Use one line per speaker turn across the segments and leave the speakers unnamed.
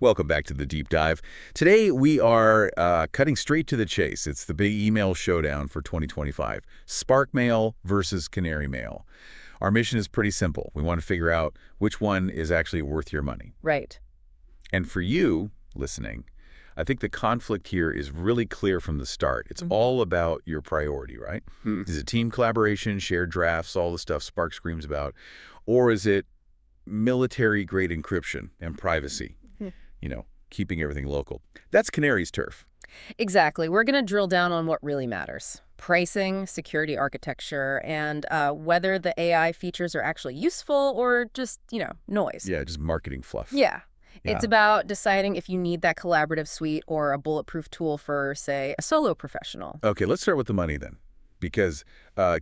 Welcome back to the Deep Dive. Today we are cutting straight to the chase. It's the big email showdown for 2025. Spark Mail versus Canary Mail. Our mission is pretty simple. We want to figure out which one is actually worth your money.
Right.
And for you, listening, I think the conflict here is really clear from the start. It's all about your priority, right? Is it team collaboration, shared drafts, all the stuff Spark screams about? Or is it military-grade encryption and privacy? Keeping everything local. That's Canary's turf.
Exactly. We're going to drill down on what really matters. Pricing, security architecture, and whether the AI features are actually useful or just, noise.
Yeah, just marketing fluff.
Yeah.
Yeah.
It's about deciding if you need that collaborative suite or a bulletproof tool for, say, a solo professional.
Okay, let's start with the money then, because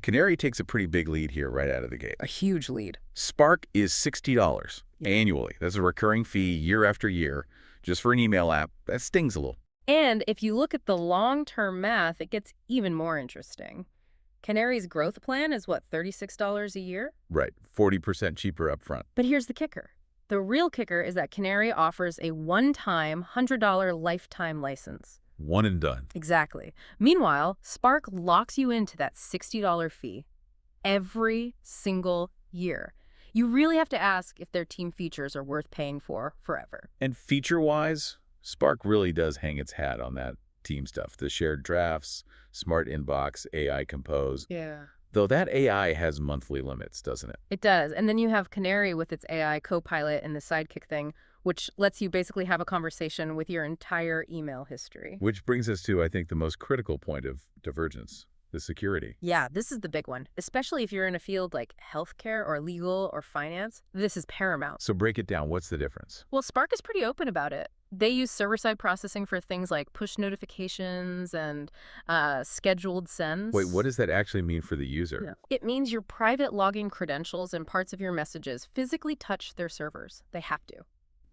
Canary takes a pretty big lead here right out of the gate.
A huge lead.
Spark is $60 annually. That's a recurring fee year after year, just for an email app. That stings a little.
And if you look at the long-term math, it gets even more interesting. Canary's growth plan is, what, $36 a year?
Right, 40% cheaper up front.
But here's the kicker. The real kicker is that Canary offers a one-time $100 lifetime license.
One and done.
Exactly. Meanwhile, Spark locks you into that $60 fee every single year. You really have to ask if their team features are worth paying for forever.
And feature-wise, Spark really does hang its hat on that team stuff. The shared drafts, smart inbox, AI compose.
Yeah.
Though that AI has monthly limits, doesn't it?
It does. And then you have Canary with its AI co-pilot and the sidekick thing, which lets you basically have a conversation with your entire email history.
Which brings us to, I think, the most critical point of divergence, the security.
Yeah, this is the big one. Especially if you're in a field like healthcare or legal or finance, this is paramount.
So break it down. What's the difference?
Well, Spark is pretty open about it. They use server-side processing for things like push notifications and scheduled sends.
Wait, what does that actually mean for the user?
Yeah. It means your private login credentials and parts of your messages physically touch their servers. They have to.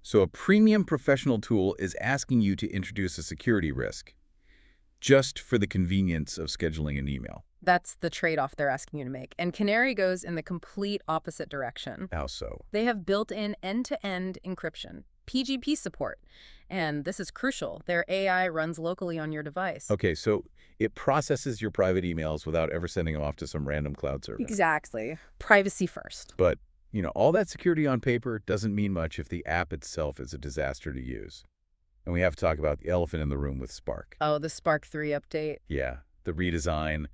So a premium professional tool is asking you to introduce a security risk just for the convenience of scheduling an email.
That's the trade-off they're asking you to make. And Canary goes in the complete opposite direction.
How so?
They have built-in end-to-end encryption, PGP support. And this is crucial. Their AI runs locally on your device.
Okay, so it processes your private emails without ever sending them off to some random cloud server.
Exactly. Privacy first.
But, all that security on paper doesn't mean much if the app itself is a disaster to use. And we have to talk about the elephant in the room with Spark.
Oh, the Spark 3 update.
Yeah, the redesign.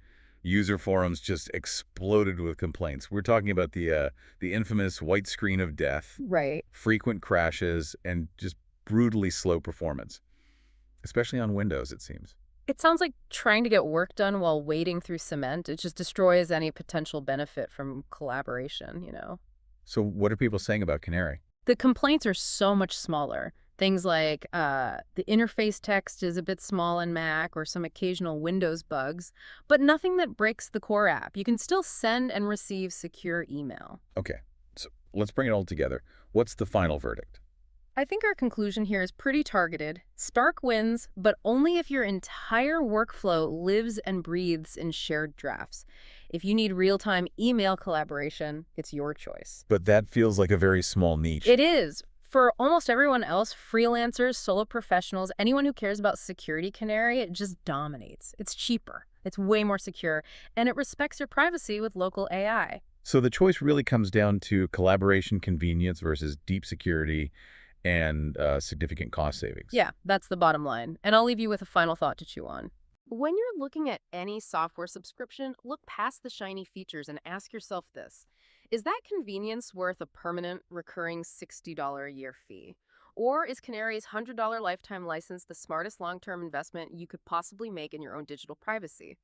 User forums just exploded with complaints. We're talking about the infamous white screen of death,
Right.
frequent crashes, and just brutally slow performance, especially on Windows, it seems.
It sounds like trying to get work done while wading through cement. It just destroys any potential benefit from collaboration,
So what are people saying about Canary?
The complaints are so much smaller. Things like the interface text is a bit small in Mac or some occasional Windows bugs, but nothing that breaks the core app. You can still send and receive secure email.
Okay, so let's bring it all together. What's the final verdict?
I think our conclusion here is pretty targeted. Spark wins, but only if your entire workflow lives and breathes in shared drafts. If you need real-time email collaboration, it's your choice.
But that feels like a very small niche.
It is. For almost everyone else, freelancers, solo professionals, anyone who cares about security, Canary, it just dominates. It's cheaper, it's way more secure, and it respects your privacy with local AI.
So the choice really comes down to collaboration convenience versus deep security and significant cost savings.
Yeah, that's the bottom line. And I'll leave you with a final thought to chew on. When you're looking at any software subscription, look past the shiny features and ask yourself this. Is that convenience worth a permanent, recurring $60 a year fee? Or is Canary's $100 lifetime license the smartest long-term investment you could possibly make in your own digital privacy?